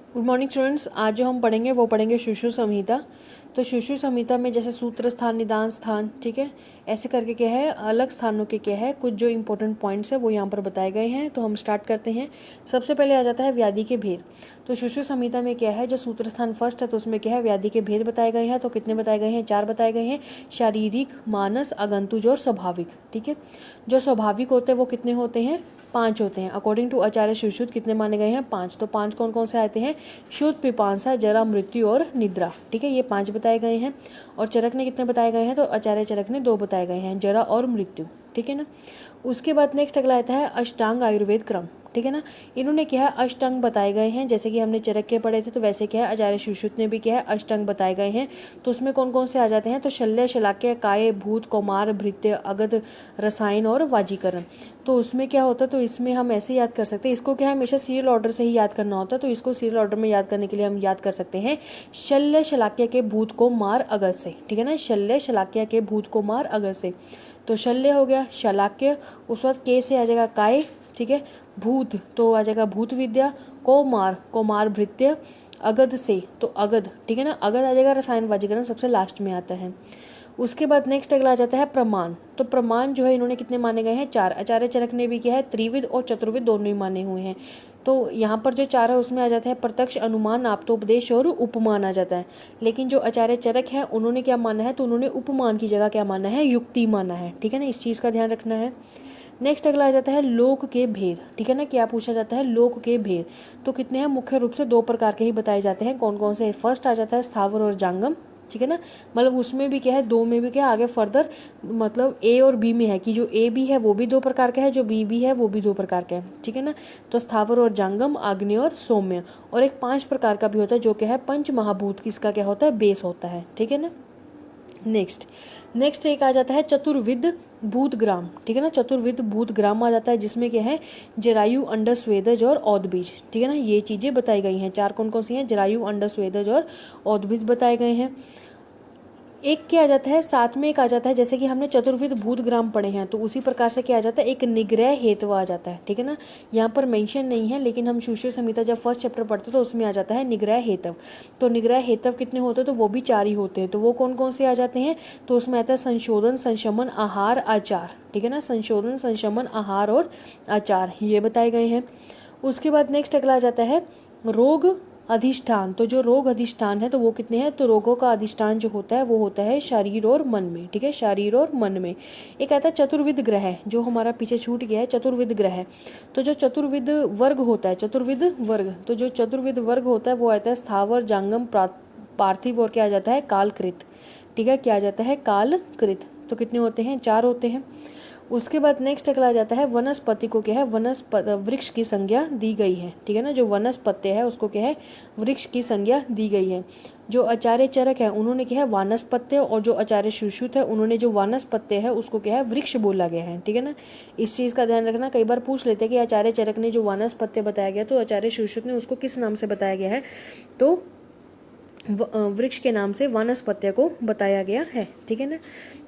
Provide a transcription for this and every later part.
Good morning students. आज जो हम पढ़ेंगे वो पढ़ेंगे सुश्रुत संहिता। तो सुश्रुत संहिता में जैसे सूत्र स्थान, निदान स्थान, ठीक है, ऐसे करके क्या है, अलग स्थानों के क्या है, कुछ जो इंपॉर्टेंट पॉइंट्स है वो यहाँ पर बताए गए हैं। तो हम स्टार्ट करते हैं। सबसे पहले आ जाता है व्याधि के भेद। तो सुश्रुत संहिता में क्या है, जो सूत्र स्थान फर्स्ट है तो उसमें क्या है, व्याधि के भेद बताए गए हैं। तो कितने बताए गए हैं? 4 बताए गए हैं। शारीरिक, मानस, आगंतुज और स्वाभाविक। ठीक है, जो स्वाभाविक होते हैं वो कितने होते हैं? 5 होते हैं। अकॉर्डिंग टू आचार्य सुश्रुत कितने माने गए हैं? 5। तो 5 कौन कौन से आते हैं? शुद्ध, पिपासा, जरा, मृत्यु और निद्रा। ठीक है, ये 5 बताए गए हैं। और चरक ने कितने बताए गए हैं? तो आचार्य चरक ने 2 बताए गए हैं, जरा और मृत्यु। ठीक है ना। उसके बाद नेक्स्ट अगला आता है अष्टांग आयुर्वेद क्रम। ठीक है ना। इन्होंने क्या है, अष्टांग बताए गए हैं। जैसे कि हमने चरक के पढ़े थे तो वैसे क्या है, आचार्य सुश्रुत ने भी क्या है, अष्टांग बताए गए हैं। तो उसमें कौन कौन से आ जाते हैं? तो शल्य, शलाक्य, काय, भूत, कौमार, भृत्य, अगध, रसायन और वाजीकरण। तो उसमें क्या होता है, तो इसमें हम ऐसे याद कर सकते हैं। इसको क्या है, हमेशा सीरियल ऑर्डर से ही याद करना होता है। तो इसको सीरियल ऑर्डर में याद करने के लिए हम याद कर सकते हैं शल्य शलाक्य के भूत को मार अगध से। ठीक है ना, शल्य शलाक्य के भूत को मार अगध से। तो शल्य हो गया, शलाक्य उस वक्त के से आ जाएगा काय। ठीक है, भूत तो आ जाएगा भूत विद्या, कौमार कौमार भृत्य, अगध से तो अगध। ठीक है ना, अगध आ जाएगा रसायन वाजीकरण, सबसे लास्ट में आता है। उसके बाद नेक्स्ट अगला आ जाता है प्रमाण। तो प्रमाण जो है इन्होंने कितने माने गए हैं? 4। आचार्य चरक ने भी किया है, त्रिविध और चतुर्विध दोनों ही माने हुए हैं। तो यहाँ पर जो 4 है उसमें आ जाता है प्रत्यक्ष, अनुमान, आप्तोपदेश और उपमान आ जाता है। लेकिन जो आचार्य चरक है उन्होंने क्या माना है? तो उन्होंने उपमान की जगह क्या माना है? युक्ति माना है। ठीक है ना, इस चीज़ का ध्यान रखना है। नेक्स्ट अगला आ जाता है लोक के भेद। ठीक है ना, क्या पूछा जाता है? लोक के भेद। तो कितने हैं? मुख्य रूप से 2 प्रकार के ही बताए जाते हैं। कौन कौन से? फर्स्ट आ जाता है स्थावर और जांगम। ठीक है ना, मतलब उसमें भी क्या है, 2 में भी क्या आगे फर्दर, मतलब ए और बी में है कि जो ए भी है वो भी 2 प्रकार का है, जो बी भी है वो भी 2 प्रकार का है। ठीक है ना, तो स्थावर और जांगम, आग्नेय और सौम्य। और एक 5 प्रकार का भी होता है जो क्या है, पंच महाभूत, किसका क्या होता है? बेस होता है। ठीक है ना। नेक्स्ट एक आ जाता है चतुर्विद भूतग्राम। ठीक है ना, चतुर्विद भूतग्राम आ जाता है, जिसमें क्या है, जरायु, अंडर, स्वेदज और औदबीज। ठीक है ना, ये चीज़ें बताई गई हैं। 4 कौन कौन सी हैं? जरायु, अंडर, स्वेदज और औदबीज बताए गए हैं। एक क्या आ जाता है, साथ में एक आ जाता है, जैसे कि हमने चतुर्विध भूतग्राम पढ़े हैं तो उसी प्रकार से क्या आ जाता है, एक निग्रह हेतु आ जाता है। ठीक है ना, यहाँ पर मेंशन नहीं है लेकिन हम सुश्रुत संहिता जब फर्स्ट चैप्टर पढ़ते तो उसमें आ जाता है निग्रह हेतु। तो निग्रह हेतु कितने होते हैं? तो वो भी 4 ही होते हैं। तो वो कौन कौन से आ जाते हैं? तो उसमें आता है संशोधन, संशमन, आहार, आचार। ठीक है ना, संशोधन, संशमन, आहार और आचार ये बताए गए हैं। उसके बाद नेक्स्ट अगला आ जाता है रोग अधिष्ठान। तो जो रोग अधिष्ठान है तो वो कितने हैं? तो रोगों का अधिष्ठान जो होता है वो होता है शरीर और मन में। ठीक है, शरीर और मन में। एक आता है चतुर्विध ग्रह, जो हमारा पीछे छूट गया है, चतुर्विध ग्रह। तो जो चतुर्विध वर्ग होता है, चतुर्विध वर्ग, तो जो चतुर्विध वर्ग होता है वो आता है स्थावर, जांगम, पार्थिव और क्या आ जाता है? कालकृत। ठीक है, क्या आ जाता है? कालकृत। तो कितने होते हैं? 4 होते हैं। उसके बाद नेक्स्ट अगला आ जाता है वनस्पति को क्या है, वृक्ष की संज्ञा दी गई है। ठीक है ना, जो वनस्पति है उसको क्या है, वृक्ष की संज्ञा दी गई है। जो आचार्य चरक है उन्होंने क्या है, वानस्पत्य, और जो आचार्य सुश्रुत है उन्होंने जो वानस्पत्य है उसको क्या है, वृक्ष बोला गया है। ठीक है ना, इस चीज़ का ध्यान रखना। कई बार पूछ लेते हैं कि आचार्य चरक ने जो वानस्पत्य बताया गया तो आचार्य सुश्रुत ने उसको किस नाम से बताया गया है? तो वृक्ष के नाम से वानस्पत्य को बताया गया है। ठीक है ना।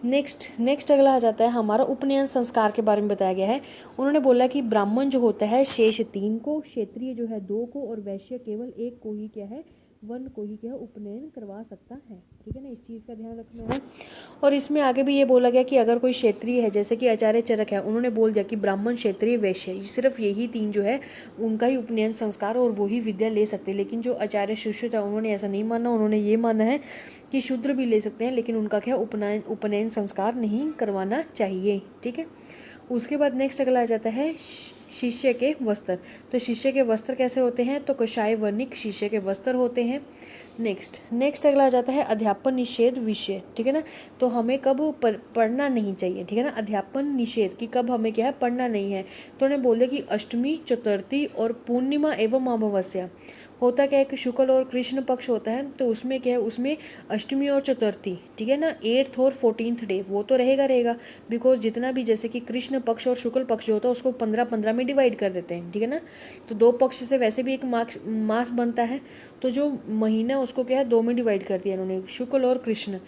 नेक्स्ट अगला आ जाता है हमारा उपनयन संस्कार के बारे में बताया गया है। उन्होंने बोला कि ब्राह्मण जो होता है शेष 3 को, क्षत्रिय जो है 2 को, और वैश्य केवल 1 को ही क्या है, वर्ण को ही क्या है, उपनयन करवा सकता है। ठीक है ना, इस चीज़ का ध्यान रखना है। और इसमें आगे भी ये बोला गया कि अगर कोई क्षेत्रीय है, जैसे कि आचार्य चरक है, उन्होंने बोल दिया कि ब्राह्मण, क्षेत्रीय, वैश्य, सिर्फ यही 3 जो है उनका ही उपनयन संस्कार और वही विद्या ले सकते हैं। लेकिन जो आचार्य सुश्रुत है उन्होंने ऐसा नहीं माना। उन्होंने ये माना है कि शूद्र भी ले सकते हैं लेकिन उनका क्या उपनयन संस्कार नहीं करवाना चाहिए। ठीक है। उसके बाद नेक्स्ट अगला आ जाता है शिष्य के वस्त्र। तो शिष्य के वस्त्र कैसे होते हैं? तो कषाय वर्णिक शिष्य के वस्त्र होते हैं। नेक्स्ट अगला आ जाता है अध्यापन निषेध विषय। ठीक है ना, तो हमें कब पढ़ना नहीं चाहिए। ठीक है ना, अध्यापन निषेध कि कब हमें क्या है, पढ़ना नहीं है। तो उन्हें बोले कि अष्टमी, चतुर्थी और पूर्णिमा एवं अमावस्या होता क्या है कि शुक्ल और कृष्ण पक्ष होता है। तो उसमें क्या है, उसमें अष्टमी और चतुर्थी, ठीक है ना, 8th और 14th डे वो तो रहेगा बिकॉज जितना भी, जैसे कि कृष्ण पक्ष और शुक्ल पक्ष जो होता है उसको 15-15 में डिवाइड कर देते हैं। ठीक है ना, तो 2 पक्ष से वैसे भी एक मास बनता है। तो जो महीना उसको क्या है, 2 में डिवाइड कर दिया इन्होंने, शुक्ल और कृष्ण।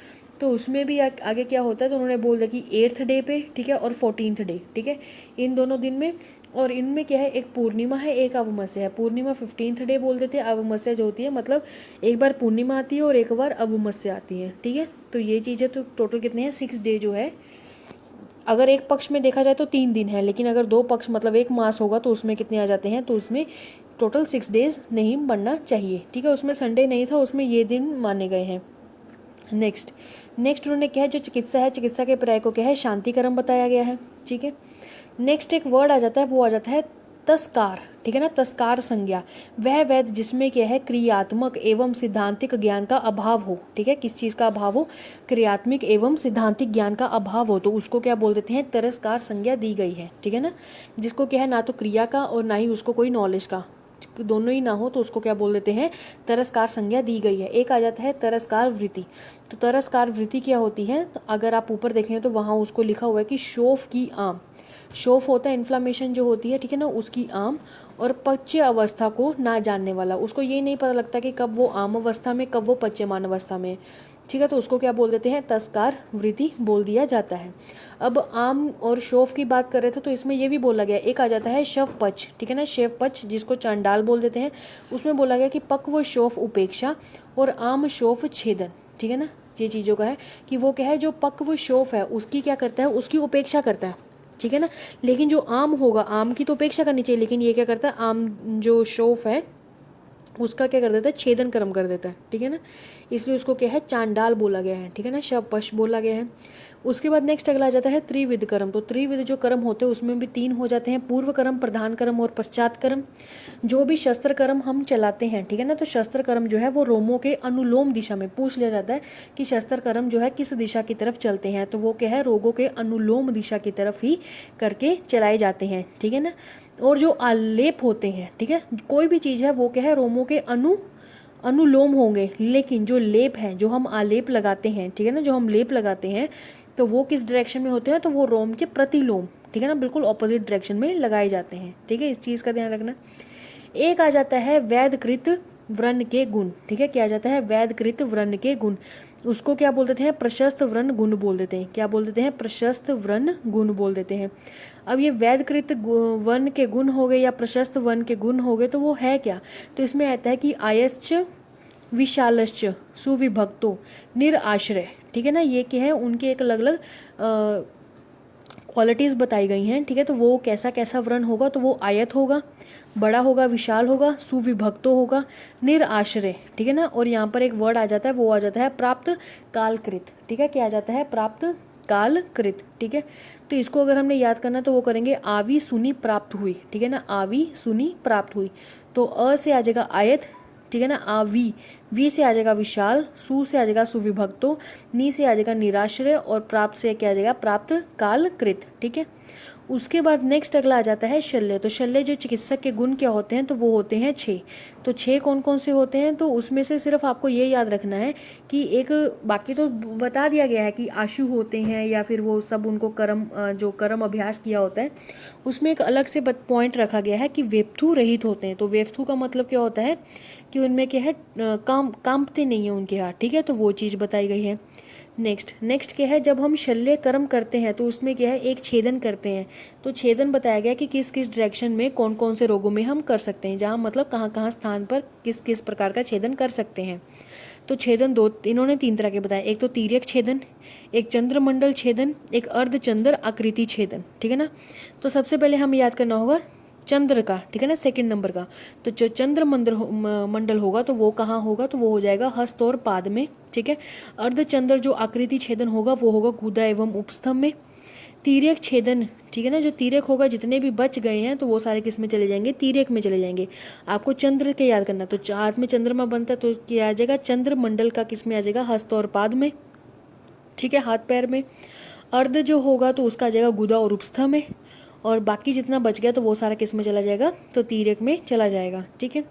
तो उसमें भी आगे क्या होता है, तो उन्होंने बोल दिया कि 8th डे पे, ठीक है, और 14th डे, ठीक है, इन दोनों दिन में और इनमें क्या है, एक पूर्णिमा है, एक अमावस्या है। पूर्णिमा 15th डे बोल देते हैं, अमावस्या जो होती है मतलब एक बार पूर्णिमा आती है और एक बार अमावस्या आती है, ठीक है। तो ये चीज़ें तो टोटल कितने हैं, 6 डे जो है। अगर एक पक्ष में देखा जाए तो 3 दिन है, लेकिन अगर 2 पक्ष मतलब एक मास होगा तो उसमें कितने आ जाते हैं, तो उसमें टोटल 6 डेज नहीं बनना चाहिए, ठीक है। उसमें संडे नहीं था, उसमें ये दिन माने गए हैं। नेक्स्ट उन्होंने क्या है, जो चिकित्सा है, चिकित्सा के पर्याय को क्या है, शांतिकरम बताया गया है, ठीक है। नेक्स्ट एक वर्ड आ जाता है, वो आ जाता है तस्कार, ठीक है ना। तस्कार संज्ञा, वह वेद जिसमें क्या है, क्रियात्मक एवं सिद्धांतिक ज्ञान का अभाव हो, ठीक है। किस चीज़ का अभाव हो, क्रियात्मक एवं सिद्धांतिक ज्ञान का अभाव हो, तो उसको क्या बोल देते हैं, तिरस्कार संज्ञा दी गई है, ठीक है ना। जिसको क्या है, ना तो क्रिया का और ना ही उसको कोई नॉलेज का, दोनों ही ना हो, तो उसको क्या बोल देते हैं, तिरस्कार संज्ञा दी गई है। एक आ जाता है तिरस्कार वृत्ति। तो तिरस्कार वृत्ति क्या होती है, तो अगर आप ऊपर देखें तो वहाँ उसको लिखा हुआ है कि शोफ की आम, शोफ होता है इन्फ्लामेशन जो होती है, ठीक है ना, उसकी आम, और पच्य अवस्था को ना जानने वाला, उसको ये नहीं पता लगता कि कब वो आम अवस्था में, कब वो पच्यमान अवस्था में, ठीक है। तो उसको क्या बोल देते हैं, तस्कार वृत्ति बोल दिया जाता है। अब आम और शोफ की बात कर रहे थे, तो इसमें ये भी बोला गया, एक आ जाता है शव पच, ठीक है ना, शव पच जिसको चांडाल बोल देते हैं। उसमें बोला गया कि पक्व शोफ उपेक्षा और आम शोफ छेदन, ठीक है ना। ये चीज़ों का है कि वो क्या है, जो पक्व शोफ है उसकी क्या करता है, उसकी उपेक्षा करता है, ठीक है ना। लेकिन जो आम होगा, आम की तो उपेक्षा करनी चाहिए, लेकिन ये क्या करता है, आम जो शोफ है उसका क्या कर देता है, छेदन कर्म कर देता है, ठीक है ना। इसलिए उसको क्या है, चांडाल बोला गया है, ठीक है ना, शपश बोला गया है। उसके बाद नेक्स्ट अगला आ जाता है त्रिविध कर्म। तो त्रिविध जो कर्म होते हैं उसमें भी 3 हो जाते हैं, पूर्व कर्म, प्रधान कर्म और पश्चात कर्म। जो भी शस्त्र कर्म हम चलाते हैं, ठीक है ना, तो शस्त्र कर्म जो है वो रोमों के अनुलोम दिशा में, पूछ लिया जाता है कि शस्त्र कर्म जो है किस दिशा की तरफ चलते हैं, तो वो क्या है, रोगों के अनुलोम दिशा की तरफ ही करके चलाए जाते हैं, ठीक है ना। और जो आलेप होते हैं, ठीक है, कोई भी चीज़ है वो क्या है, रोमों के अनुलोम होंगे, लेकिन जो लेप है, जो हम आलेप लगाते हैं, ठीक है ना, जो हम लेप लगाते हैं तो वो किस डायरेक्शन में होते हैं, तो वो रोम के प्रतिलोम, ठीक है ना, बिल्कुल ऑपोजिट डायरेक्शन में लगाए जाते हैं, ठीक है। इस चीज़ का ध्यान रखना। एक आ जाता है वैधकृत व्रण के गुण, ठीक है। क्या आ जाता है, वैधकृत व्रण के गुण। उसको क्या बोल देते हैं, प्रशस्त व्रण गुण बोल देते हैं। क्या बोल देते हैं, प्रशस्त व्रण गुण बोल देते हैं। अब ये वैधकृत वन के गुण हो गए या प्रशस्त वन के गुण हो गए, तो वो है क्या, तो इसमें आता है कि आयश्च विशालश्च सुविभक्तो निराश्रय, ठीक है ना। ये क्या है, उनके एक अलग अलग क्वालिटीज़ बताई गई हैं, ठीक है। तो वो कैसा कैसा व्रण होगा, तो वो आयत होगा, बड़ा होगा, विशाल होगा, सुविभक्तो होगा, निराश्रय, ठीक है ना। और यहाँ पर एक वर्ड आ जाता है, वो आ जाता है प्राप्त कालकृत, ठीक है। क्या आ जाता है, प्राप्त कालकृत, ठीक है। तो इसको अगर हमने याद करना तो वो करेंगे, आवी सुनी प्राप्त हुई, ठीक है ना, आवी सुनी प्राप्त हुई। तो अ से आ जाएगा आयत, ठीक है ना, आवी, वी से आ जाएगा विशाल, सु से आ जाएगा सुविभक्तो, नी से आ जाएगा निराश्रय, और प्राप्त से क्या आ जाएगा, प्राप्त कालकृत, ठीक है। उसके बाद नेक्स्ट अगला आ जाता है शल्य। तो शल्य जो चिकित्सक के गुण क्या होते हैं, तो वो होते हैं 6। तो 6 कौन कौन से होते हैं, तो उसमें से सिर्फ आपको ये याद रखना है कि एक, बाकी तो बता दिया गया है कि आशु होते हैं या फिर वो सब उनको कर्म, जो कर्म अभ्यास किया होता है उसमें एक अलग से पॉइंट रखा गया है कि वेप्थु रहित होते हैं। तो वेप्थु का मतलब क्या होता है कि उनमें क्या है, कांपते नहीं है उनके हाथ, ठीक है। तो वो चीज़ बताई गई है। नेक्स्ट क्या है, जब हम शल्य कर्म करते हैं तो उसमें क्या है, एक छेदन करते हैं। तो छेदन बताया गया कि किस किस डायरेक्शन में कौन कौन से रोगों में हम कर सकते हैं, जहाँ मतलब कहाँ कहाँ स्थान पर किस किस प्रकार का छेदन कर सकते हैं। तो छेदन इन्होंने 3 तरह के बताए, एक तो तिर्यक छेदन, एक चंद्रमंडल छेदन, एक अर्धचंद्र आकृति छेदन, ठीक है ना। तो सबसे पहले हमें याद करना होगा चंद्र का, ठीक है ना, 2nd नंबर का। तो जो चंद्र मंडल होगा तो वो कहाँ होगा, तो वो हो जाएगा हस्त और पाद में, ठीक है। अर्धचंद्र जो आकृति छेदन होगा वो होगा गुदा एवं उपस्थम में। तिर्यक छेदन, ठीक है ना, जो तिर्यक होगा, जितने भी बच गए हैं तो वो सारे किस में चले जाएंगे, तिर्यक में चले जाएंगे। आपको चंद्र के याद करना, तो हाथ में चंद्रमा बनता है तो क्या आ जाएगा, चंद्र मंडल का किस में आ जाएगा, हस्त और पाद में, ठीक है, हाथ पैर में। अर्ध जो होगा तो उसका आ जाएगा गुदा और उपस्थ में, और बाकी जितना बच गया तो वो सारा किस में चला जाएगा, तो तिर्यक में चला जाएगा, ठीक है।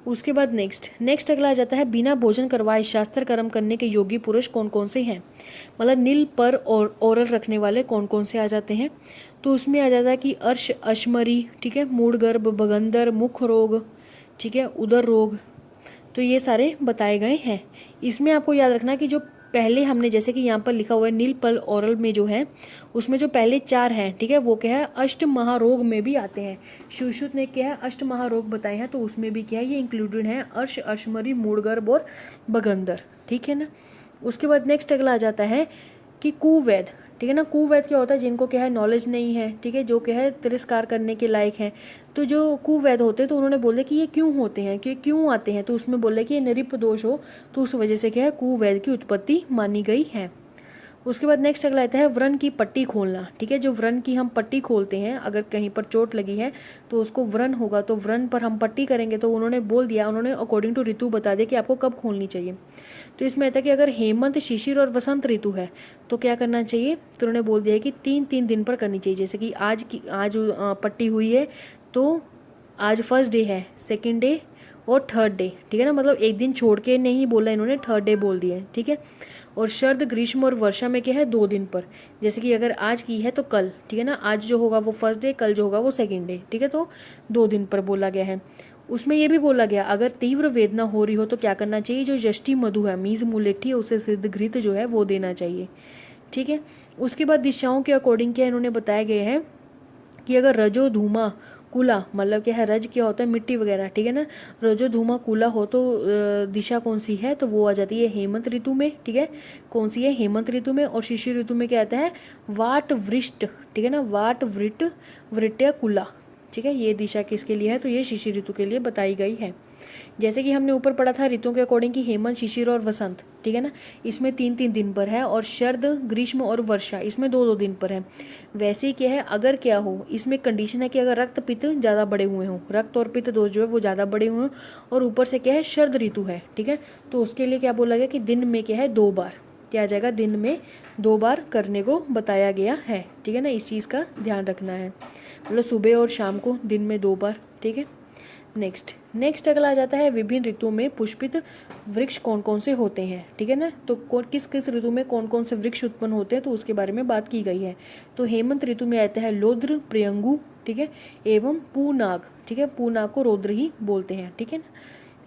उसके बाद नेक्स्ट अगला आ जाता है, बिना भोजन करवाए शास्त्र कर्म करने के योगी पुरुष कौन कौन से हैं, मतलब नील पर और ओरल रखने वाले कौन कौन से आ जाते हैं। तो उसमें आ जाता है कि अर्श अश्मरी, ठीक है, मूढ़गर्भ, भगंदर, मुख रोग, ठीक है, उदर रोग। तो ये सारे बताए गए हैं। इसमें आपको याद रखना कि जो पहले हमने जैसे कि यहाँ पर लिखा हुआ है नीलपल ओरल में जो है उसमें जो पहले 4 हैं, ठीक है, वो क्या है अष्ट महारोग में भी आते हैं। सुश्रुत ने क्या है अष्ट महारोग बताए हैं, तो उसमें भी क्या है ये इंक्लूडेड है अर्श, अश्मरी, मूढ़गर्भ और बगंदर, ठीक है ना। उसके बाद नेक्स्ट अगला आ जाता है कि कुवैद, ठीक है ना। कुवैद क्या होता है, जिनको क्या है नॉलेज नहीं है, ठीक है, जो क्या है तिरस्कार करने के लायक है। तो जो कुवैद होते हैं तो उन्होंने बोले कि ये क्यों होते हैं, कि क्यों आते हैं, तो उसमें बोले कि ये नृप दोष हो, तो उस वजह से क्या है कुवैद की उत्पत्ति मानी गई है। उसके बाद नेक्स्ट अगला आता है व्रण की पट्टी खोलना, ठीक है। जो व्रण की हम पट्टी खोलते हैं, अगर कहीं पर चोट लगी है तो उसको व्रण होगा, तो व्रण पर हम पट्टी करेंगे, तो उन्होंने बोल दिया, उन्होंने अकॉर्डिंग टू ऋतु बता दिया कि आपको कब खोलनी चाहिए। तो इसमें आता है कि अगर हेमंत, शिशिर और वसंत ऋतु है तो क्या करना चाहिए, तो उन्होंने बोल दिया है कि 3-3 दिन पर करनी चाहिए। जैसे कि आज पट्टी हुई है तो आज फर्स्ट डे है, सेकेंड डे और थर्ड डे, ठीक है ना, मतलब एक दिन छोड़ के नहीं बोला इन्होंने, थर्ड डे बोल दिया है, ठीक है। और शरद, ग्रीष्म और वर्षा में क्या है 2 दिन पर, जैसे कि अगर आज की है तो कल, ठीक है ना, आज जो होगा वो फर्स्ट डे, कल जो होगा वो सेकेंड डे, ठीक है, तो 2 दिन पर बोला गया है। उसमें ये भी बोला गया अगर तीव्र वेदना हो रही हो तो क्या करना चाहिए, जो यष्टि मधु है, मीज मुलेठी, उसे सिद्ध घृत जो है वो देना चाहिए, ठीक है। उसके बाद दिशाओं के अकॉर्डिंग क्या इन्होंने बताया गया है कि अगर रजो धूमा कुला, मतलब क्या है रज क्या होता है मिट्टी वगैरह, ठीक है ना, रजो धूमा कुला हो तो दिशा कौन सी है, तो वो आ जाती है हेमंत ऋतु में, ठीक है, कौन सी है हेमंत ऋतु में। और शिशिर ऋतु में क्या आता है वाट वृष्ट, ठीक है ना, वाट वृट वृट्य कुला, ठीक है, ये दिशा किसके लिए है, तो ये शिशिर ऋतु के लिए बताई गई है। जैसे कि हमने ऊपर पढ़ा था ऋतुओं के अकॉर्डिंग कि हेमंत, शिशिर और वसंत, ठीक है ना, इसमें 3-3 दिन पर है, और शरद, ग्रीष्म और वर्षा इसमें 2-2 दिन पर है। वैसे ही क्या है अगर क्या हो, इसमें कंडीशन है कि अगर रक्त पित्त ज़्यादा बड़े हुए हों, रक्त और पित्त दोष जो है वो ज़्यादा बड़े हुए हों, और ऊपर से क्या है शरद ऋतु है, ठीक है, तो उसके लिए क्या बोला गया कि दिन में क्या है 2 बार, क्या आ जाएगा, दिन में 2 बार करने को बताया गया है, ठीक है ना, इस चीज़ का ध्यान रखना है, मतलब सुबह और शाम को दिन में 2 बार, ठीक है। नेक्स्ट अगला आ जाता है विभिन्न ऋतुओं में पुष्पित वृक्ष कौन कौन से होते हैं, ठीक है ना, तो किस किस ऋतु में कौन कौन से वृक्ष उत्पन्न होते हैं तो उसके बारे में बात की गई है। तो हेमंत ऋतु में आता है लोद्र, प्रियंगु, ठीक है, एवं पूनाग, ठीक है, पूनाग को रौद्र ही बोलते हैं, ठीक है ना।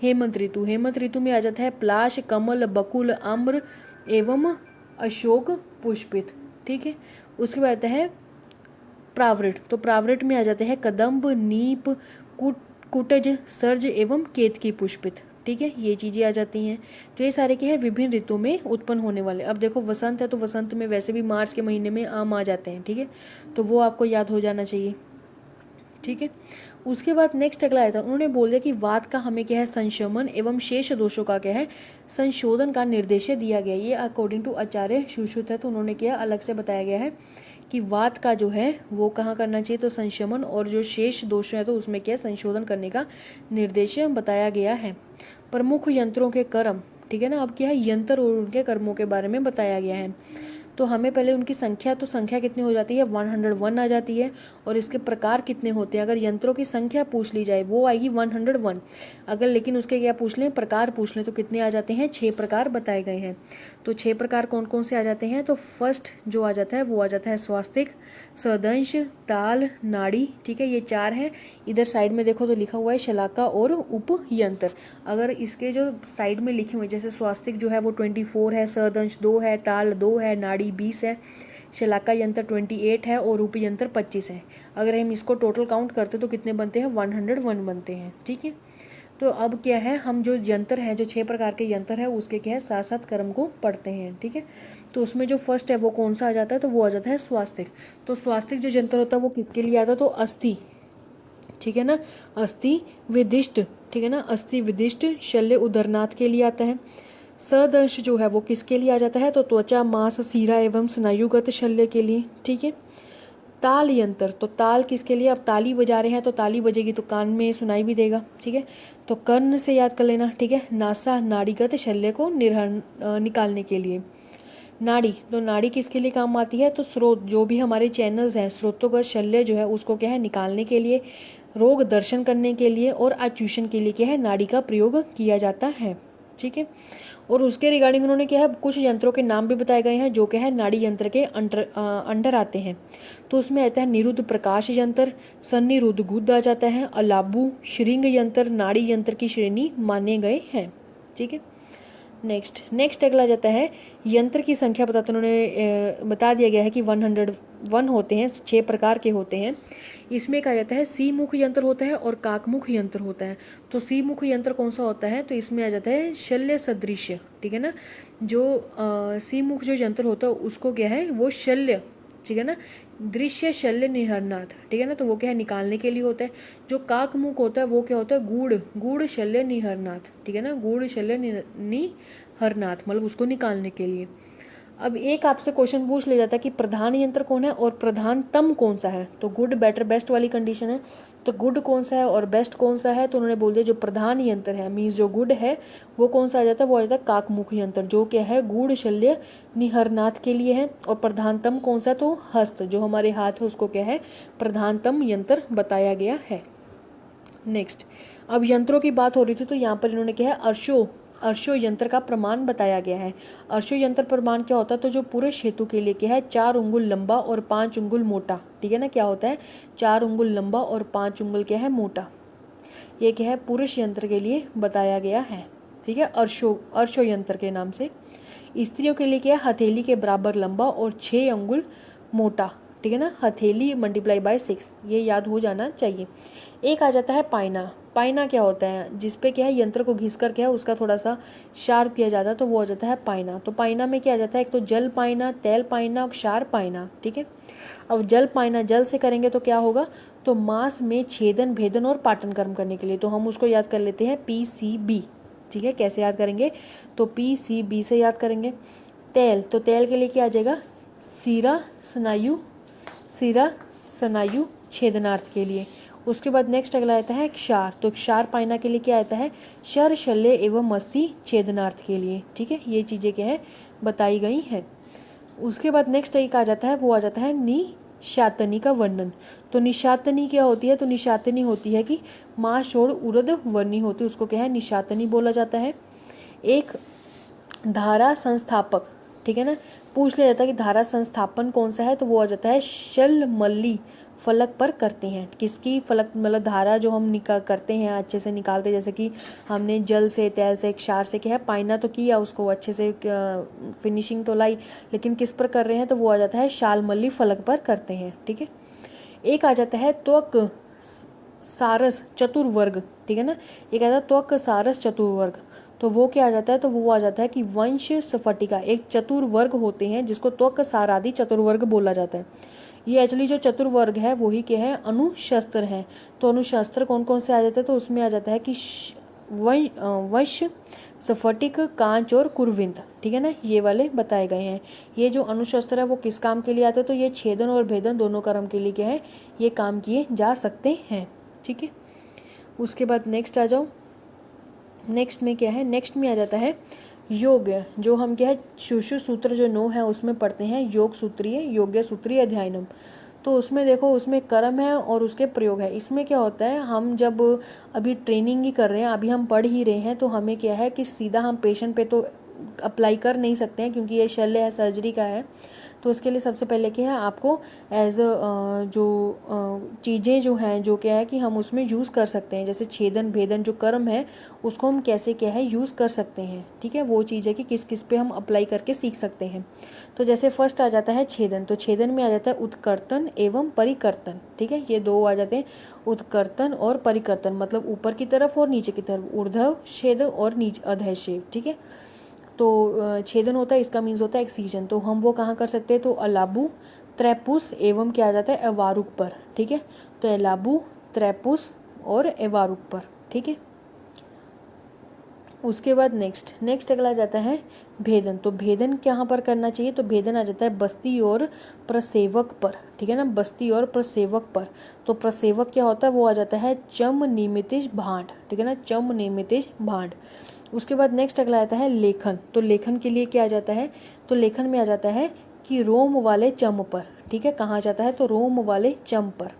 हेमंत ऋतु में आ जाता है प्लाश, कमल, बकुल, अम्र एवं अशोक पुष्पित, ठीक है। उसके बाद आता है प्रावृट, तो प्रावृट में आ जाते हैं कदम्ब, नीप, कुटज, सर्ज एवं केतकी पुष्पित, ठीक है, ये चीज़ें आ जाती हैं। तो ये सारे क्या है विभिन्न ऋतु में उत्पन्न होने वाले। अब देखो वसंत है तो वसंत में वैसे भी मार्च के महीने में आम आ जाते हैं, ठीक है, तो वो आपको याद हो जाना चाहिए, ठीक है। उसके बाद नेक्स्ट अगला आया था, उन्होंने बोल दिया कि वात का हमें क्या है संशमन एवं शेष दोषों का क्या है संशोधन का निर्देश दिया गया। ये अकॉर्डिंग टू आचार्य सुश्रुत है, तो उन्होंने क्या अलग से बताया गया है कि वात का जो है वो कहाँ करना चाहिए, तो संशमन, और जो शेष दोष है तो उसमें क्या संशोधन करने का निर्देश बताया गया है। प्रमुख यंत्रों के कर्म, ठीक है ना, अब क्या है यंत्र और उनके कर्मों के बारे में बताया गया है। तो हमें पहले उनकी संख्या, तो संख्या कितनी हो जाती है 101 आ जाती है, और इसके प्रकार कितने होते हैं, अगर यंत्रों की संख्या पूछ ली जाए वो आएगी 101, अगर लेकिन उसके क्या पूछ लें प्रकार पूछ लें तो कितने आ जाते हैं 6 प्रकार बताए गए हैं। तो 6 प्रकार कौन कौन से आ जाते हैं, तो फर्स्ट जो आ जाता है वो आ जाता है स्वास्तिक, सदंश, ताल, नाड़ी, ठीक है, ये 4 हैं। इधर साइड में देखो तो लिखा हुआ है शलाका और उपयंत्र, अगर इसके जो साइड में लिखे हुए जैसे स्वास्तिक जो है वो 24 है, सदंश 2 है, ताल 2 है, नाड़ी 20 है, शलाका यंत्र 28 है और उपयंत्र 25 है। अगर हम इसको टोटल काउंट करते तो कितने बनते हैं 101 बनते हैं, ठीक है। तो अब क्या है हम जो यंत्र है, जो 6 प्रकार के यंत्र है उसके क्या है 7-7 कर्म को पढ़ते हैं, ठीक है। तो उसमें जो फर्स्ट है वो कौन सा आ जाता है, तो वो आ जाता है स्वास्तिक। तो स्वास्तिक जो यंत्र होता है वो किसके लिए आता है, तो अस्थि, ठीक है ना, अस्थि विदिष्ट, ठीक है ना, अस्थि विदिष्ट शल्य उदरनाथ के लिए आता है। सदंश जो है वो किसके लिए आ जाता है, तो त्वचा, मांस, सीरा एवं स्नायुगत शल्य के लिए, ठीक है। ताल यंत्र, तो ताल किसके लिए, अब ताली बजा रहे हैं तो ताली बजेगी तो कान में सुनाई भी देगा, ठीक है, तो कर्ण से याद कर लेना, ठीक है। नासा नाड़ीगत शल्य को निकालने के लिए। नाड़ी, तो नाड़ी किसके लिए काम आती है, तो स्रोत, जो भी हमारे चैनल्स हैं स्रोतोगत शल्य जो है उसको क्या है निकालने के लिए, रोग दर्शन करने के लिए और आच्यूषण के लिए क्या है नाड़ी का प्रयोग किया जाता है, ठीक है। और उसके रिगार्डिंग उन्होंने क्या है कुछ यंत्रों के नाम भी बताए गए हैं जो क्या है नाड़ी यंत्र के अंडर आते हैं। तो उसमें आता है निरुद्ध प्रकाश यंत्र, सन्निरुद्ध गुद आ जाता है, अलाबू, श्रृंग यंत्र नाड़ी यंत्र की श्रेणी माने गए हैं, ठीक है। नेक्स्ट अगला जाता है यंत्र की संख्या बताते उन्होंने बता दिया गया है कि 101 होते हैं, 6 प्रकार के होते हैं। इसमें कहा जाता है सी मुख यंत्र होता है और काकमुख यंत्र होता है। तो सी मुख यंत्र कौन सा होता है, तो इसमें आ जाता है शल्य सदृश, ठीक है ना। जो सी मुख जो यंत्र होता है उसको क्या है, वो शल्य, ठीक है ना, दृश्य शल्य निहरनाथ, ठीक है ना, तो वो क्या है, निकालने के लिए होता है। जो काकमुख होता है वो क्या होता है, गूढ़ शल्य निहरनाथ, ठीक है ना, गूढ़ शल्य निहरनाथ, मतलब उसको निकालने के लिए। अब एक आपसे क्वेश्चन पूछ लिया जाता है कि प्रधान यंत्र कौन है और प्रधानतम कौन सा है। तो गुड बेटर बेस्ट वाली कंडीशन है, तो गुड कौन सा है और बेस्ट कौन सा है, तो उन्होंने बोल दिया जो प्रधान यंत्र है, मीन्स जो गुड है वो कौन सा आ जाता है, वो आ जाता है काकमुख यंत्र, जो क्या है गूढ़ शल्य निहरनाथ के लिए है। और प्रधानतम कौन सा, तो हस्त, जो हमारे हाथ है उसको क्या है, प्रधानतम यंत्र बताया गया है। नेक्स्ट, अब यंत्रों की बात हो रही थी तो यहाँ पर इन्होंने क्या है, अर्शो यंत्र का प्रमाण बताया गया है। अर्शो यंत्र प्रमाण क्या होता है, तो जो पुरुष हेतु के लिए क्या है, 4 उंगुल लंबा और 5 उंगुल मोटा, ठीक है ना, क्या होता है 4 उंगुल लंबा और 5 उंगुल क्या है, मोटा। ये क्या है, पुरुष यंत्र के लिए बताया गया है, ठीक है, अर्शो यंत्र के नाम से। स्त्रियों के लिए क्या है, हथेली के बराबर लंबा और 6 अंगुल मोटा, ठीक है ना, हथेली मल्टीप्लाई बाय 6, ये याद हो जाना चाहिए। एक आ जाता है पाइना। पाइना क्या होता है, जिसपे क्या है यंत्र को घिस कर क्या है उसका थोड़ा सा शार्प किया जाता है, तो वो हो जाता है पाइना। तो पाइना में क्या आ जाता है, एक तो जल पाइना, तेल पाइना और क्षार पाइना, ठीक है। अब जल पाइना, जल से करेंगे तो क्या होगा, तो मांस में छेदन भेदन और पाटन कर्म करने के लिए, तो हम उसको याद कर लेते हैं PCB, ठीक है। कैसे याद करेंगे, तो PCB से याद करेंगे। तेल, तो तेल के लिए क्या आ जाएगा, सीरा स्नायु छेदनार्थ के लिए। उसके बाद नेक्स्ट अगला आता है क्षार, तो क्षार पाइना के लिए क्या आता है, शर शल्य एवं मस्ती छेदनार्थ के लिए, ठीक है। ये चीज़ें क्या है बताई गई हैं। उसके बाद नेक्स्ट एक आ जाता है, वो आ जाता है निशातनी का वर्णन। तो निशातनी क्या होती है, तो निशातनी होती है कि माँ छोड़ उर्द वर्णी होती है, उसको क्या है निशातनी बोला जाता है। एक धारा संस्थापक, ठीक है ना, पूछ लिया जाता है कि धारा संस्थापन कौन सा है, तो वो आ जाता है शलमल्ली फलक पर करते हैं। किसकी फलक, मतलब धारा जो हम करते हैं अच्छे से निकालते हैं, जैसे कि हमने जल से, तेल से, क्षार से क्या है पाइना तो किया, उसको अच्छे से फिनिशिंग तो लाई, लेकिन किस पर कर रहे हैं, तो वो आ जाता है शालमल्ली फलक पर करते हैं, ठीक है। एक आ जाता है त्वक सारस चतुर्वर्ग, ठीक है ना, एक आता है त्वक सारस चतुर्वर्ग, तो वो क्या आ जाता है, तो वो आ जाता है कि वंश स्फटिका एक चतुर्वर्ग होते हैं जिसको त्वक सारादि चतुर्वर्ग बोला जाता है। ये एक्चुअली जो चतुर्वर्ग है वही क्या है, अणुशस्त्र हैं। तो अणुशस्त्र कौन कौन से आ जाते हैं, तो उसमें आ जाता है कि वंश स्फटिक कांच और कुरविंद, ठीक है ना, ये वाले बताए गए हैं। ये जो अणुशस्त्र है वो किस काम के लिए आते हैं, तो ये छेदन और भेदन दोनों कर्म के लिए क्या है, ये काम किए जा सकते हैं, ठीक है। उसके बाद नेक्स्ट आ जाओ, नेक्स्ट में क्या है, नेक्स्ट में आ जाता है योग, जो हम क्या है सुषु सूत्र जो 9 है उसमें पढ़ते हैं, योग सूत्रीय योग्य सूत्रीय अध्ययनम। तो उसमें देखो, उसमें कर्म है और उसके प्रयोग है। इसमें क्या होता है, हम जब अभी ट्रेनिंग ही कर रहे हैं, अभी हम पढ़ ही रहे हैं, तो हमें क्या है कि सीधा हम पेशेंट पे तो अप्लाई कर नहीं सकते हैं, क्योंकि ये शल्य है, सर्जरी का है। तो उसके लिए सबसे पहले क्या है, आपको एज जो चीज़ें जो हैं, जो क्या है कि हम उसमें यूज़ कर सकते हैं, जैसे छेदन भेदन जो कर्म है उसको हम कैसे क्या है यूज़ कर सकते हैं, ठीक है। वो चीज़ है कि किस किस पे हम अप्लाई करके सीख सकते हैं। तो जैसे फर्स्ट आ जाता है छेदन, तो छेदन में आ जाता है उत्कर्तन एवं परिकर्तन, ठीक है। ये दो आ जाते हैं, उत्कर्तन और परिकर्तन, मतलब ऊपर की तरफ और नीचे की तरफ, ऊर्ध्व छेद और नीचे अधः छेद, ठीक है। तो छेदन होता है, इसका मीन्स होता है एक्सीजन। तो हम वो कहाँ कर सकते हैं, तो अलाबू त्रैपुस एवं क्या आ जाता है एवारुक पर, ठीक है। तो एलाबू त्रैपुस और एवारुक पर, ठीक है। उसके बाद नेक्स्ट अगला जाता है भेदन। तो भेदन कहाँ पर करना चाहिए, तो भेदन आ जाता है बस्ती और प्रसेवक पर, ठीक है ना, बस्ती और प्रसेवक पर। तो प्रसेवक क्या होता है, वो आ जाता है चम निमितिज भांड, ठीक है ना, चम निमितिज भांड। उसके बाद नेक्स्ट अगला आता है लेखन। तो लेखन के लिए क्या आ जाता है, तो लेखन में आ जाता है कि रोम वाले चम पर, ठीक है। कहाँ जाता है, तो रोम वाले चम पर,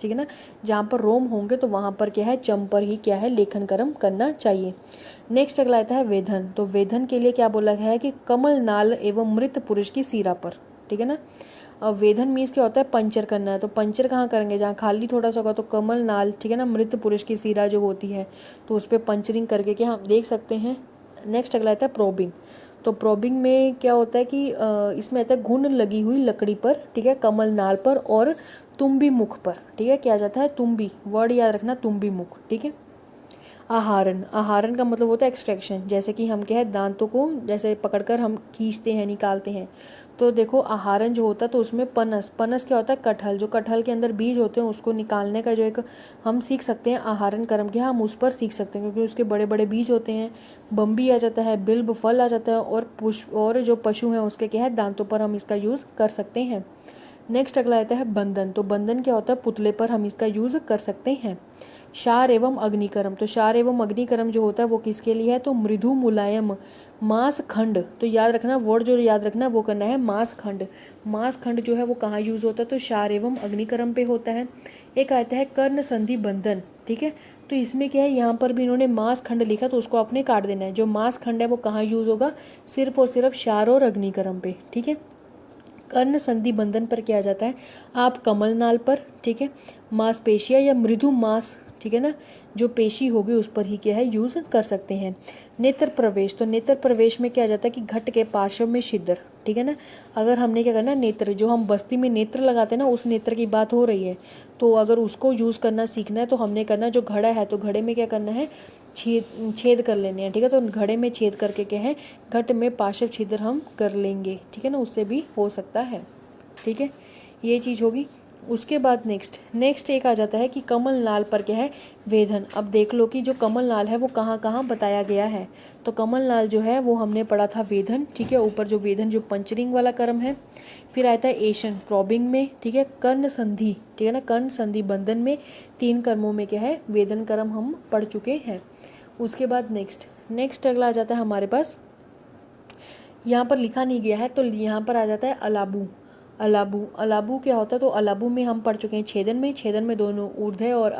ठीक है ना, जहाँ पर रोम होंगे तो वहाँ पर क्या है चम पर ही क्या है लेखन कर्म करना चाहिए। नेक्स्ट अगला आता है वेधन। तो वेधन के लिए क्या बोला गया है कि कमल नाल एवं मृत पुरुष की सीरा पर, ठीक है ना। अब वेधन मीन्स क्या होता है पंचर करना है, तो पंचर कहाँ करेंगे, जहाँ खाली थोड़ा सा होगा, तो कमल नाल, ठीक है ना, मृत पुरुष की सीरा जो होती है तो उस पर पंचरिंग करके क्या हम देख सकते हैं, नेक्स्ट अगला आता है प्रोबिंग। तो प्रोबिंग में क्या होता है कि इसमें आता है घुन लगी हुई लकड़ी पर, ठीक है, कमल नाल पर और तुम्बी मुख पर, ठीक है, क्या जाता है तुम्बी, वर्ड याद रखना तुम्बी मुख, ठीक है। आहारन, आहारन का मतलब होता है एक्सट्रैक्शन, जैसे कि हम क्या है दांतों को जैसे पकड़कर हम खींचते हैं निकालते हैं। तो देखो आहारन जो होता है तो उसमें पनस, पनस क्या होता है कटहल, जो कटहल के अंदर बीज होते हैं उसको निकालने का जो एक हम सीख सकते हैं आहारन कर्म के, हम उस पर सीख सकते हैं क्योंकि उसके बड़े बड़े बीज होते हैं। बम्बी आ जाता है, बिल्ब फल आ जाता है और पुष्प और जो पशु हैं उसके क्या है दांतों पर हम इसका यूज़ कर सकते हैं। नेक्स्ट अगला आता है बंधन। तो बंधन क्या होता है पुतले पर हम इसका यूज़ कर सकते हैं। क्षार एवं अग्निकर्म। तो क्षार एवं अग्निकर्म जो होता है वो किसके लिए है, तो मृदु मुलायम मांस खंड। तो याद रखना वर्ड जो याद रखना वो करना है मांस खंड। मांस खंड जो है वो कहाँ यूज़ होता है, तो क्षार एवं अग्निकर्म पे होता है। एक आता है कर्ण संधि बंधन, ठीक है। तो इसमें क्या है यहाँ पर भी इन्होंने मांस खंड लिखा तो उसको आपने काट देना है। जो मांस खंड है वो कहाँ यूज़ होगा, सिर्फ और सिर्फ क्षार और अग्निकर्म पे, ठीक है। कर्ण संधि बंधन पर किया जाता है, आप कमल नाल पर, ठीक है, मांसपेशियाँ या मृदु मांस, ठीक है ना, जो पेशी होगी उस पर ही क्या है यूज़ कर सकते हैं। नेत्र प्रवेश। तो नेत्र प्रवेश में क्या आ जाता है कि घट के पार्श्व में छिद्र, ठीक है ना। अगर हमने क्या करना नेत्र, जो हम बस्ती में नेत्र लगाते हैं ना उस नेत्र की बात हो रही है, तो अगर उसको यूज़ करना सीखना है तो हमने करना जो घड़ा है तो घड़े में क्या करना है छेद कर लेने हैं, ठीक है। तो घड़े में छेद करके क्या है घट में पार्श्व छिद्र हम कर लेंगे, ठीक है ना, उससे भी हो सकता है, ठीक है, ये चीज़ होगी। उसके बाद नेक्स्ट एक आ जाता है कि कमल नाल पर क्या है वेधन। अब देख लो कि जो कमल नाल है वो कहाँ कहाँ बताया गया है। तो कमल नाल जो है वो हमने पढ़ा था वेधन, ठीक है, ऊपर जो वेधन जो पंचरिंग वाला कर्म है। फिर आता है एशन प्रोबिंग में, ठीक है, कर्ण संधि, ठीक है ना, कर्ण संधि बंधन में, 3 कर्मों में क्या है वेधन कर्म हम पढ़ चुके हैं। उसके बाद नेक्स्ट अगला आ जाता है हमारे पास, यहाँ पर लिखा नहीं गया है तो यहाँ पर आ जाता है अलाबू। अलाबू, अलाबू क्या होता है, तो अलाबू में हम पढ़ चुके हैं छेदन में दोनों ऊर्ध्व और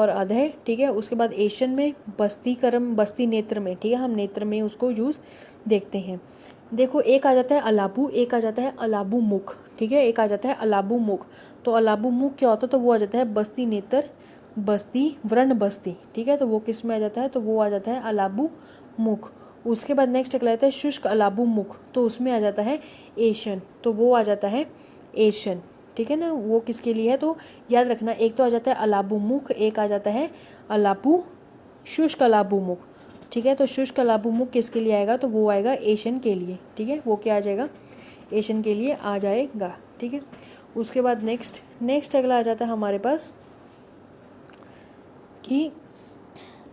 अधः, ठीक है। उसके बाद एशन में बस्ती कर्म, बस्ती नेत्र में, ठीक है, हम नेत्र में उसको यूज़ देखते हैं। देखो एक आ जाता है अलाबू, एक आ जाता है अलाबू मुख, ठीक है, एक आ जाता है अलाबू मुख। तो अलाबू मुख क्या होता है, तो वो आ जाता है बस्ती नेत्र, बस्ती व्रण बस्ती, ठीक है, तो वो किस में आ जाता है, तो वो आ जाता है अलाबू मुख। उसके बाद नेक्स्ट अगला आता है शुष्क अलाबू मुख, तो उसमें आ जाता है एशन, तो वो आ जाता है एशन, ठीक है ना, वो किसके लिए है, तो याद रखना एक तो आ जाता है अलाबू मुख, एक आ जाता है अलाबू शुष्क अलाबू मुख, ठीक है। तो शुष्क अलाबू मुख किसके लिए आएगा, तो वो आएगा एशन के लिए, ठीक है, वो क्या आ जाएगा एशन के लिए आ जाएगा, ठीक है। उसके बाद नेक्स्ट अगला आ जाता है हमारे पास कि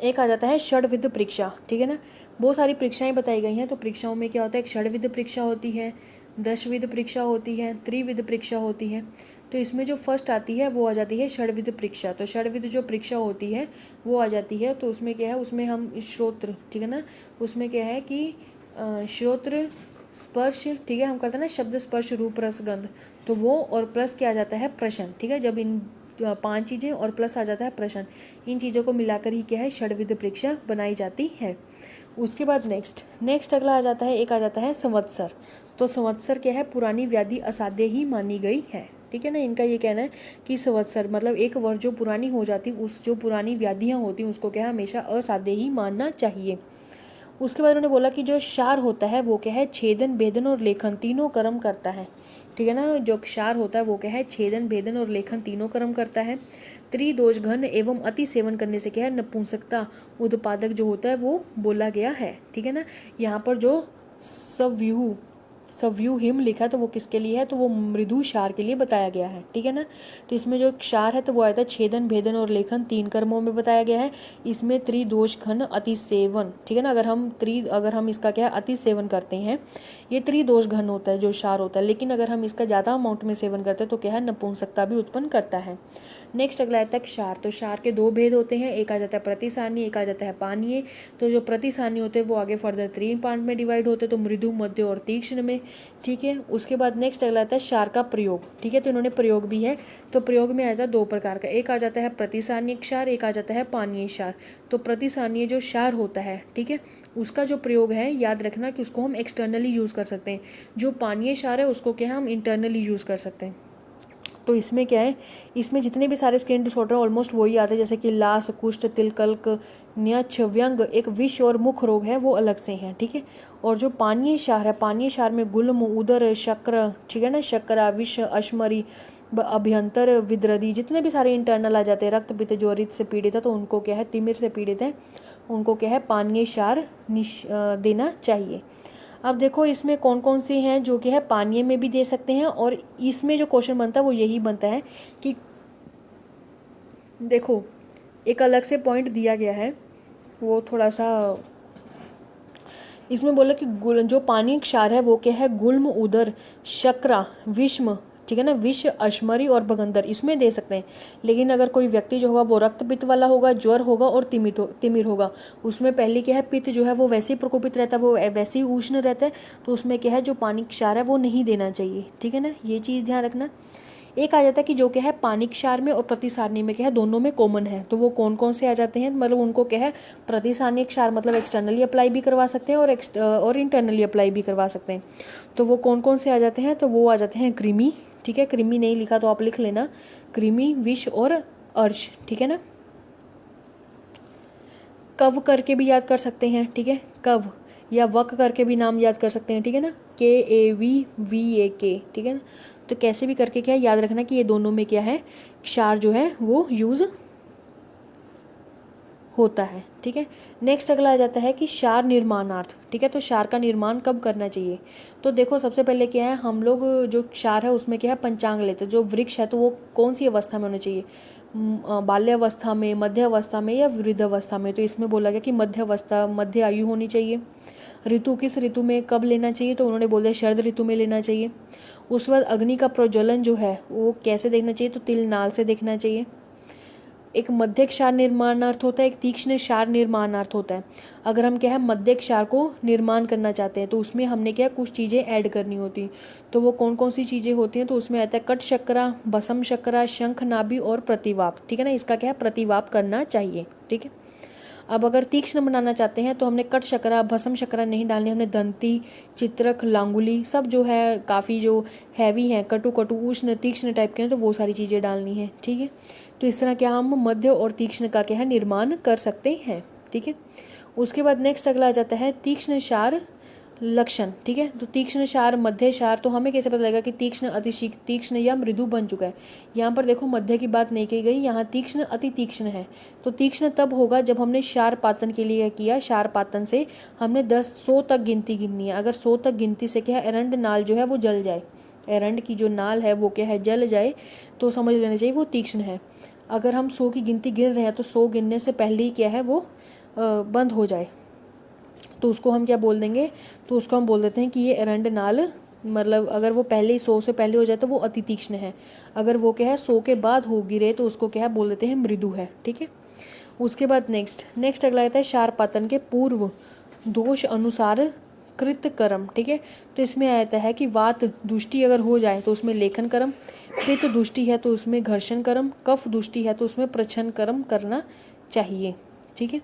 एक आ जाता है षड्विध परीक्षा, ठीक है ना। बहुत सारी परीक्षाएं बताई गई हैं, तो परीक्षाओं में क्या होता है एक षड्विध परीक्षा होती है, 10विध परीक्षा होती है, त्रिविध परीक्षा होती है। तो इसमें जो फर्स्ट आती है वो आ जाती है षड्विध परीक्षा। तो षड्विध जो परीक्षा होती है वो आ जाती है, तो उसमें क्या है उसमें हम श्रोत्र, ठीक है ना, उसमें क्या है कि श्रोत्र स्पर्श, ठीक है, हम करते हैं ना शब्द स्पर्श रूप रस गंध, तो वो और प्लस क्या आ जाता है प्रश्न, ठीक है, जब इन 5 चीज़ें और प्लस आ जाता है प्रश्न, इन चीज़ों को मिलाकर ही क्या है षड्विध परीक्षा बनाई जाती है। उसके बाद नेक्स्ट अगला आ जाता है, एक आ जाता है संवत्सर। तो संवत्सर क्या है पुरानी व्याधि असाध्य ही मानी गई है, ठीक है ना। इनका ये कहना है कि संवत्सर मतलब एक वर्ष जो पुरानी हो जाती उस जो पुरानी व्याधियाँ होती उसको क्या है हमेशा असाध्य ही मानना चाहिए। उसके बाद उन्होंने बोला कि जो क्षार होता है वो क्या है छेदन भेदन और लेखन तीनों कर्म करता है, ठीक है ना। जो क्षार होता है वो क्या है छेदन भेदन और लेखन तीनों कर्म करता है। त्रिदोष घन एवं अति सेवन करने से क्या है नपुंसकता उत्पादक जो होता है वो बोला गया है, ठीक है ना। यहाँ पर जो सव्यूहिम लिखा तो वो किसके लिए है, तो वो मृदु क्षार के लिए बताया गया है, ठीक है ना। तो इसमें जो क्षार है तो वो आया था छेदन भेदन और लेखन 3 कर्मों में बताया गया है। इसमें त्रिदोष घन अति सेवन, ठीक है ना, अगर हम इसका क्या है अति सेवन करते हैं ये त्रिदोष घन होता है जो क्षार होता है, लेकिन अगर हम इसका ज़्यादा अमाउंट में सेवन करते हैं तो क्या है नपुंसकता भी उत्पन्न करता है। नेक्स्ट अगला आता है क्षार। तो क्षार के 2 भेद होते हैं, एक आ जाता है प्रतिसानी, एक आ जाता है पानीय। तो जो प्रतिसानी होते हैं वो आगे फर्दर 3 पार्ट में डिवाइड होते हैं, तो मृदु मध्य और तीक्ष्ण में, ठीक है। उसके बाद नेक्स्ट अगला आता है क्षार का प्रयोग, ठीक है, तो इन्होंने प्रयोग भी है। तो प्रयोग में आ जाता है 2 प्रकार का, एक आ जाता है प्रतिसानीय क्षार, एक आ जाता है पानीय क्षार। तो प्रतिसानीय जो क्षार होता है, ठीक है, उसका जो प्रयोग है याद रखना कि उसको हम एक्सटर्नली यूज़ कर सकते हैं। जो पानीय क्षार है उसको क्या हम इंटरनली यूज़ कर सकते हैं। तो इसमें क्या है, इसमें जितने भी सारे स्किन डिसऑर्डर ऑलमोस्ट वही आते हैं, जैसे कि लास, कुष्ठ, तिलकल्क, न्यक्ष, व्यंग, एक विष और मुख रोग है वो अलग से हैं, ठीक है। और जो पानीय क्षार है, पानीय क्षार में गुल्म, उदर, शक्र, ठीक है ना, शक्रा, विष, अश्मरी, अभ्यंतर, विद्रदी, जितने भी सारे इंटरनल आ जाते हैं, रक्त पित्त जो रित से पीड़ित है तो उनको क्या है, तिमिर से पीड़ित है, उनको क्या है पानीय क्षार देना चाहिए। अब देखो इसमें कौन कौन सी हैं जो कि है पानीय में भी दे सकते हैं, और इसमें जो क्वेश्चन बनता है वो यही बनता है कि देखो एक अलग से पॉइंट दिया गया है, वो थोड़ा सा इसमें बोला कि जो पानी क्षार है वो क्या है, गुल्म, उदर, शक्रा, विषम, ठीक है ना, विष, अश्मरी और भगंदर, इसमें दे सकते हैं। लेकिन अगर कोई व्यक्ति जो होगा वो रक्त पित्त वाला होगा, ज्वर होगा और तिमिर होगा, उसमें पहले क्या है, पित्त जो है वो वैसे ही प्रकोपित रहता है, वो वैसे ही उष्ण रहता है, तो उसमें क्या है जो पानी क्षार है वो नहीं देना चाहिए, ठीक है ना, ये चीज़ ध्यान रखना। एक आ जाता है कि जो क्या है पानी क्षार में और प्रतिसारणी में क्या है दोनों में कॉमन है, तो वो कौन कौन से आ जाते हैं, मतलब उनको क्या है प्रतिसारणी क्षार मतलब एक्सटर्नली अप्लाई भी करवा सकते हैं और इंटरनली अप्लाई भी करवा सकते हैं। तो वो कौन कौन से आ जाते हैं, तो वो आ जाते हैं कृमि, ठीक है, कृमि नहीं लिखा तो आप लिख लेना, कृमि, विष और अर्श, ठीक है ना। कव करके भी याद कर सकते हैं, ठीक है, कव, या वक करके भी नाम याद कर सकते हैं, ठीक है ना, KAVVAK, ठीक है ना। तो कैसे भी करके क्या है याद रखना कि ये दोनों में क्या है क्षार जो है वो यूज़ होता है, ठीक है। नेक्स्ट अगला आ जाता है कि क्षार निर्माणार्थ, ठीक है, तो क्षार का निर्माण कब करना चाहिए। तो देखो सबसे पहले क्या है, हम लोग जो क्षार है उसमें क्या है पंचांग लेते हैं, जो वृक्ष है तो वो कौन सी अवस्था में होना चाहिए, बाल्यावस्था में, मध्य अवस्था में या वृद्ध अवस्था में। तो इसमें बोला गया कि मध्य अवस्था, मध्य आयु होनी चाहिए। ऋतु किस ऋतु में कब लेना चाहिए, तो उन्होंने बोला शरद ऋतु में लेना चाहिए। उसके बाद अग्नि का प्रज्वलन जो है वो कैसे देखना चाहिए, तो तिल नाल से देखना चाहिए। एक मध्य क्षार निर्माणार्थ होता है, एक तीक्ष्ण क्षार निर्माणार्थ होता है। अगर हम क्या है मध्य क्षार को निर्माण करना चाहते हैं तो उसमें हमने क्या कुछ चीज़ें ऐड करनी होती, तो वो कौन कौन सी चीज़ें होती हैं, तो उसमें आता है कट शक्रा, भस्म शक्रा, शंख नाभि और प्रतिवाप, ठीक है ना, इसका क्या है प्रतिवाप करना चाहिए, ठीक है। अब अगर तीक्ष्ण बनाना चाहते हैं तो हमने कट शक्रा, भस्म शक्रा नहीं डालनी, हमने दंती, चित्रक, लांगुली सब जो है काफ़ी जो हैवी हैं, कटु कटु उष्ण तीक्ष्ण टाइप के हैं, तो वो सारी चीज़ें डालनी है, ठीक है। तो इस तरह क्या हम मध्य और तीक्ष्ण का क्या है निर्माण कर सकते हैं, ठीक है। उसके बाद नेक्स्ट अगला आ जाता है तीक्ष्ण क्षार लक्षण, ठीक है। तो तीक्ष्ण क्षार, मध्य क्षार, तो हमें कैसे पता लगेगा कि तीक्ष्ण, अति तीक्ष्ण या मृदु बन चुका है। यहाँ पर देखो मध्य की बात नहीं की गई, यहाँ तीक्ष्ण अति तीक्ष्ण है। तो तीक्ष्ण तब होगा जब हमने क्षार पातन के लिए किया, क्षार पातन से हमने 100 तक गिनती गिननी है। अगर 100 तक गिनती से क्या है एरंड नाल जो है वो जल जाए, एरंड की जो नाल है वो क्या है जल जाए, तो समझ लेना चाहिए वो तीक्ष्ण है। अगर हम 100 की गिनती गिन रहे हैं तो 100 गिनने से पहले ही क्या है वो बंद हो जाए, तो उसको हम क्या बोल देंगे, तो उसको हम बोल देते हैं कि ये एरंड नाल, मतलब अगर वो पहले ही 100 से पहले हो जाए तो वो अति तीक्ष्ण है। अगर वो क्या है 100 के बाद हो गिरे तो उसको क्या है बोल देते हैं मृदु है, ठीक है। उसके बाद नेक्स्ट अगला आता है क्षार पातन के पूर्व दोष अनुसार कृत कर्म, ठीक है। तो इसमें आता है कि वात दुष्टि अगर हो जाए तो उसमें लेखन कर्म, पित्त दुष्टि है तो उसमें घर्षण कर्म, कफ दुष्टि है तो उसमें प्रच्छन कर्म करना चाहिए, ठीक है।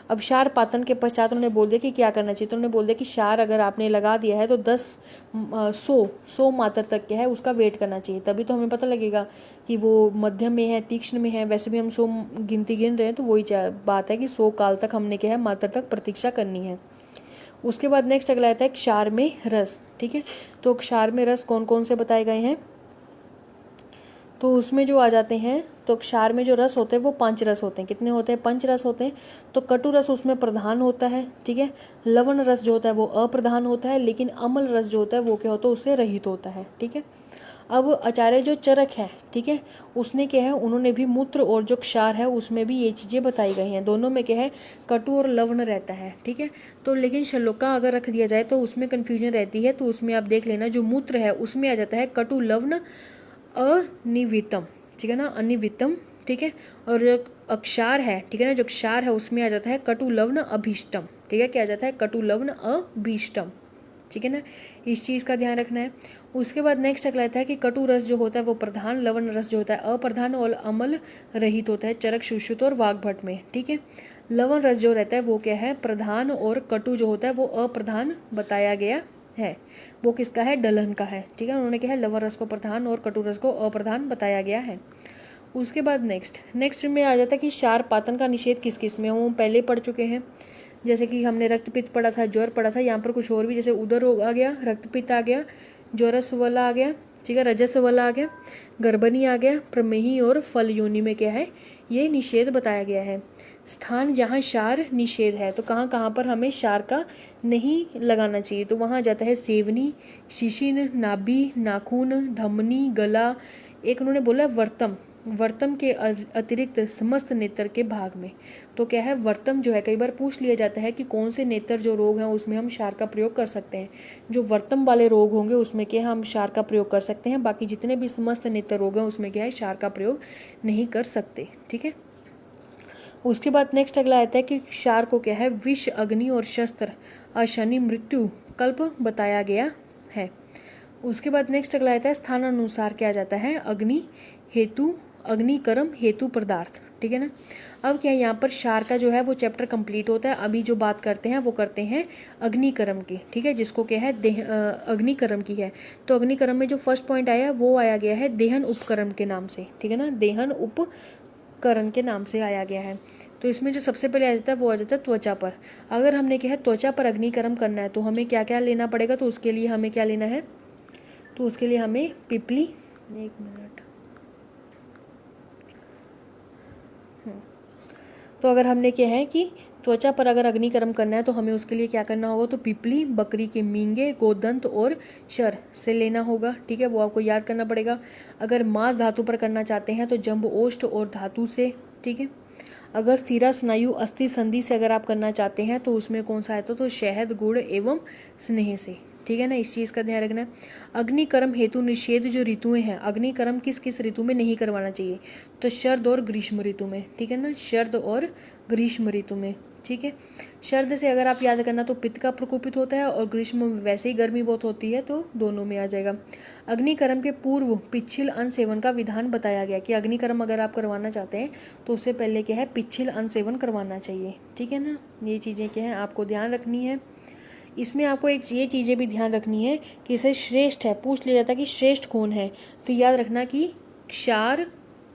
अब क्षार पातन के पश्चात उन्होंने बोल दिया कि क्या करना चाहिए, तो उन्होंने बोल दिया कि क्षार अगर आपने लगा दिया है तो 100 मात्रा तक क्या है उसका वेट करना चाहिए, तभी तो हमें पता लगेगा कि वो मध्यम में है, तीक्ष्ण में है। वैसे भी हम 100 गिनती गिन रहे हैं तो वही बात है कि 100 काल तक हमने क्या है मात्रा तक प्रतीक्षा करनी है। उसके बाद नेक्स्ट अगला आता है क्षार में रस, ठीक है। तो क्षार में रस कौन कौन से बताए गए हैं, तो उसमें जो आ जाते हैं, तो क्षार में जो रस होते हैं वो 5 रस होते हैं। कितने होते हैं, 5 रस होते हैं। तो कटु रस उसमें प्रधान होता है, ठीक है। लवण रस जो होता है वो अप्रधान होता है, लेकिन अम्ल रस जो होता है वो क्या होता है उससे रहित होता है, ठीक है। अब आचार्य जो चरक है, ठीक है, उसने क्या है उन्होंने भी मूत्र और जो क्षार है उसमें भी ये चीज़ें बताई गई हैं। दोनों में क्या है कटु और लवण रहता है, ठीक है। तो लेकिन श्लोका अगर रख दिया जाए तो उसमें कन्फ्यूजन रहती है, तो उसमें आप देख लेना जो मूत्र है उसमें आ जाता है कटु लवण अनिवितम, ठीक है ना, अनिवितम, ठीक है। और जो अक्षार है, ठीक है ना, जो क्षार है उसमें आ जाता है कटु लवण अभीष्टम, ठीक है, क्या आ जाता है कटु लवण अभीष्टम, ठीक है ना, इस चीज़ का ध्यान रखना है। उसके बाद नेक्स्ट अगला आता है कि कटु रस जो होता है वो प्रधान, लवण रस जो होता है अप्रधान और अम्ल रहित होता है चरक, सुश्रुत और वाग्भट में, ठीक है। लवण रस जो रहता है वो क्या है प्रधान और कटु जो होता है वो अप्रधान बताया गया है, वो किसका है, डलहन का है। ठीक है, उन्होंने क्या है, लवण रस को प्रधान और कटु रस को अप्रधान बताया गया है। उसके बाद नेक्स्ट में आ जाता है कि क्षार पातन का निषेध किस किस में, वो हम पहले पढ़ चुके हैं। जैसे कि हमने रक्तपित्त पढ़ा था, ज्वर पढ़ा था, यहाँ पर कुछ और भी, जैसे उदर रोग आ गया, रक्तपित्त आ गया, ज्वरस वाला आ गया, ठीक है, रजस वाला आ गया, गर्भनी आ गया, प्रमेही और फल योनि में क्या है, ये निषेध बताया गया है। स्थान जहाँ क्षार निषेध है तो कहाँ कहाँ पर हमें क्षार का नहीं लगाना चाहिए, तो वहाँ जाता है सेवनी, शिशिन, नाभि, नाखून, धमनी, गला, एक उन्होंने बोला वर्तम के अतिरिक्त समस्त नेत्र के भाग में। तो क्या है, वर्तम जो है, कई बार पूछ लिया जाता है कि कौन से नेत्र जो रोग हैं उसमें हम क्षार का प्रयोग कर सकते हैं। जो वर्तम वाले रोग होंगे उसमें क्या हम क्षार का प्रयोग कर सकते हैं, बाकी जितने भी समस्त नेत्र रोग हैं उसमें क्या है, क्षार का प्रयोग नहीं कर सकते। ठीक है, उसके बाद नेक्स्ट अगला आता है कि क्षार को क्या है, विष, अग्नि और शस्त्र, अशनि, मृत्यु, कल्प बताया गया है। उसके बाद नेक्स्ट अगला आता है स्थान अनुसार क्या जाता है, अग्नि हेतु, अग्नि कर्म हेतु पदार्थ। ठीक है ना, अब क्या है, यहाँ पर क्षार का जो है वो चैप्टर कंप्लीट होता है। अभी जो बात करते हैं वो करते हैं अग्निकर्म की। ठीक है, जिसको क्या है, अग्निकर्म की है। तो अग्निकर्म में जो फर्स्ट पॉइंट आया वो आया गया है देहन उपकरण के नाम से। ठीक है ना, देहन उपकरण के नाम से आया गया है। तो इसमें जो सबसे पहले आ जाता है वो आ जाता है त्वचा पर। अगर हमने क्या है त्वचा पर अग्निकर्म करना है तो हमें क्या क्या लेना पड़ेगा, तो उसके लिए हमें क्या लेना है, तो उसके लिए हमें पिपली, एक मिनट, तो अगर हमने क्या है कि त्वचा पर अगर अग्निकर्म करना है तो हमें उसके लिए क्या करना होगा, तो पिपली, बकरी के मींगे, गोदंत और शर से लेना होगा। ठीक है, वो आपको याद करना पड़ेगा। अगर मांस धातु पर करना चाहते हैं तो जंब ओष्ठ और धातु से। ठीक है, अगर सीरा, स्नायु, अस्थि संधि से अगर आप करना चाहते हैं तो उसमें कौन सा आता है, तो शहद, गुड़ एवं स्नेह से। ठीक है ना, इस चीज़ का ध्यान रखना है। अग्निकर्म हेतु निषेध जो ऋतुएं हैं, अग्निकर्म किस किस ऋतु में नहीं करवाना चाहिए, तो शरद और ग्रीष्म ऋतु में। ठीक है ना, शरद और ग्रीष्म ऋतु में। ठीक है, शरद से अगर आप याद करना तो पित्त का प्रकोपित होता है, और ग्रीष्म में वैसे ही गर्मी बहुत होती है, तो दोनों में आ जाएगा। अग्निकर्म के पूर्व पिच्छिल अन्न सेवन का विधान बताया गया कि अग्निकर्म अगर आप करवाना चाहते हैं तो उससे पहले क्या है, पिच्छिल अन्न सेवन करवाना चाहिए। ठीक है ना, ये चीज़ें क्या है आपको ध्यान रखनी है। इसमें आपको एक ये चीज़ें भी ध्यान रखनी है कि इसे श्रेष्ठ है, पूछ लिया जाता है कि श्रेष्ठ कौन है, तो याद रखना कि क्षार,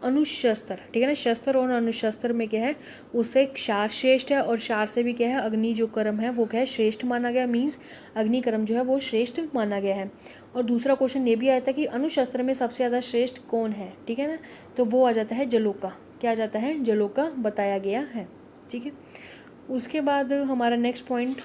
अनुशस्त्र। ठीक है ना, शस्त्र और अनुशस्त्र में क्या है, उससे क्षार श्रेष्ठ है, और क्षार से भी क्या है, अग्नि जो कर्म है वो क्या है, श्रेष्ठ माना गया, मीन्स अग्निकर्म जो है वो श्रेष्ठ माना गया है। और दूसरा क्वेश्चन ये भी आया था कि अनुशस्त्र में सबसे ज़्यादा श्रेष्ठ कौन है। ठीक है ना, तो वो आ जाता है जलोका। क्या आ जाता है, जलोका बताया गया है। ठीक है, उसके बाद हमारा नेक्स्ट पॉइंट